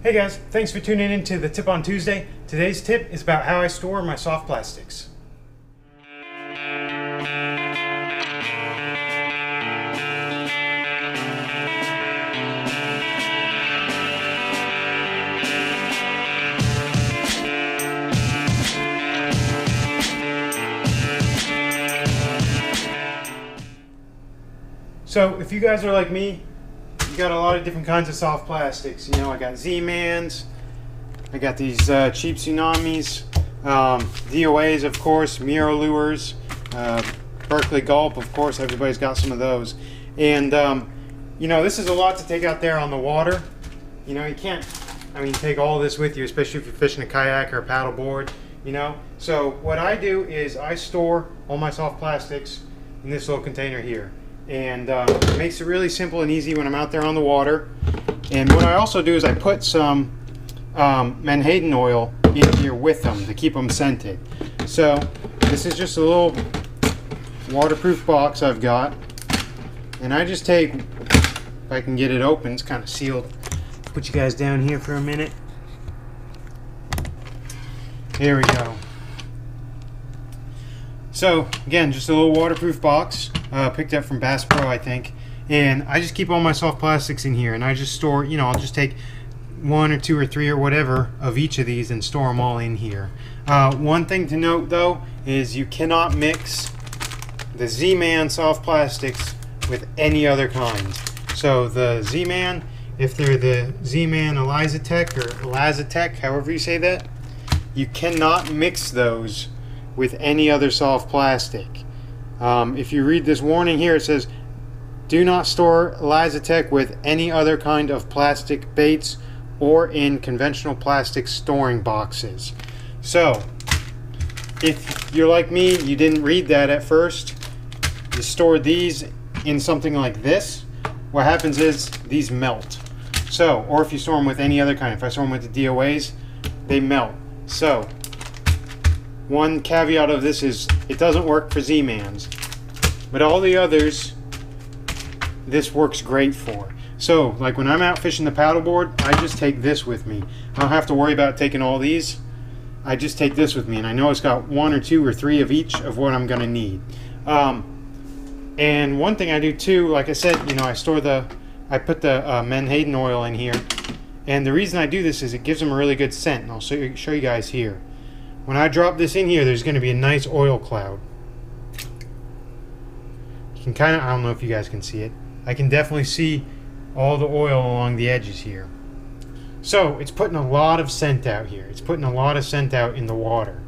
Hey guys, thanks for tuning in to the Tip on Tuesday. Today's tip is about how I store my soft plastics. So if you guys are like me, you got a lot of different kinds of soft plastics. You know, I got Z-Mans, I got these cheap tsunamis, DOAs, of course, Miro lures, Berkeley Gulp, of course, everybody's got some of those. And you know, this is a lot to take out there on the water. You know, you can't, take all this with you, especially if you're fishing a kayak or a paddle board, you know. So what I do is I store all my soft plastics in this little container here. And it makes it really simple and easy when I'm out there on the water. And what I also do is I put some Menhaden oil in here with them to keep them scented. So this is just a little waterproof box I've got, and I just take, if I can get it open, it's kind of sealed. Put you guys down here for a minute. Here we go. So again, just a little waterproof box. Picked up from Bass Pro, I think, and I just keep all my soft plastics in here, and I just store, you know, I'll just take 1 or 2 or 3 or whatever of each of these and store them all in here. One thing to note though is you cannot mix the Z-Man soft plastics with any other kind. So the Z-Man, if they're the Z-Man Elizatech or Elizatech, however you say that, you cannot mix those with any other soft plastic. If you read this warning here, it says, do not store Elizatech with any other kind of plastic baits or in conventional plastic storing boxes. So, if you're like me, you didn't read that at first, you store these in something like this, what happens is these melt. So, or if you store them with any other kind, if I store them with the DOAs, they melt. So, one caveat of this is it doesn't work for Z-Mans, but all the others this works great for. So like when I'm out fishing the paddleboard, I just take this with me. I don't have to worry about taking all these. I just take this with me, and I know it's got 1 or 2 or 3 of each of what I'm gonna need. And one thing I do too, like I said, you know, I put the Menhaden oil in here, and the reason I do this is it gives them a really good scent, and I'll show you guys here. When I drop this in here, there's going to be a nice oil cloud. You can kind of, I don't know if you guys can see it. I can definitely see all the oil along the edges here. So it's putting a lot of scent out here. It's putting a lot of scent out in the water.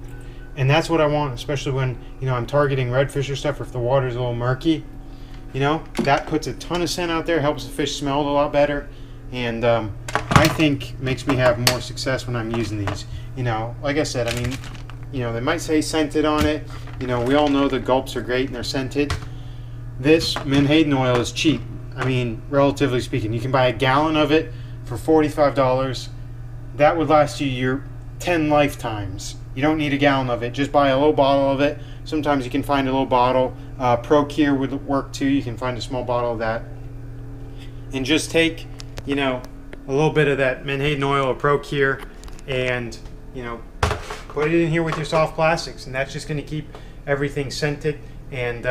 And that's what I want, especially when, you know, I'm targeting redfish or stuff, or if the water's a little murky. You know, that puts a ton of scent out there, helps the fish smell a lot better. And I think makes me have more success when I'm using these. You know, like I said, you know, they might say scented on it. You know, we all know the gulps are great and they're scented. This Menhaden oil is cheap. Relatively speaking, you can buy a gallon of it for $45. That would last you your 10 lifetimes. You don't need a gallon of it. Just buy a little bottle of it. Sometimes you can find a little bottle. ProCure would work too. You can find a small bottle of that. And just take, you know, a little bit of that Menhaden oil or ProCure, and you know, put it in here with your soft plastics, and that's just going to keep everything scented. And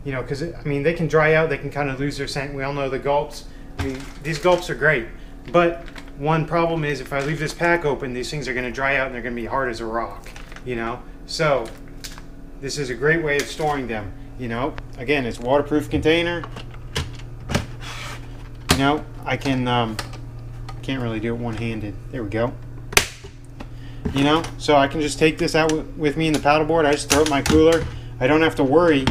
you know, because they can dry out, they can kind of lose their scent. We all know the gulps. These gulps are great, but one problem is if I leave this pack open, these things are going to dry out and they're going to be hard as a rock. You know, so this is a great way of storing them. You know, again, it's a waterproof container. You know, I can can't really do it one-handed. There we go. You know, so I can just take this out with me in the paddleboard. I just throw it in my cooler. I don't have to worry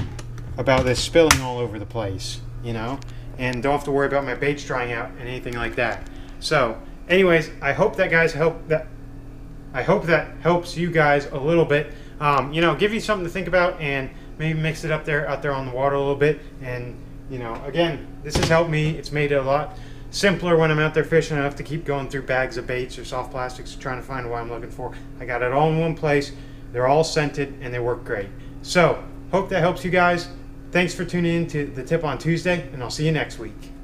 about this spilling all over the place, you know, and don't have to worry about my baits drying out and anything like that. So anyways, I hope that helps you guys a little bit. You know, give you something to think about, and maybe mix it out there on the water a little bit. And you know, again, this has helped me. It's made it a lot simpler when I'm out there fishing. I don't have to keep going through bags of baits or soft plastics trying to find what I'm looking for. I got it all in one place. They're all scented and they work great. So hope that helps you guys. Thanks for tuning in to the Tip on Tuesday, and I'll see you next week.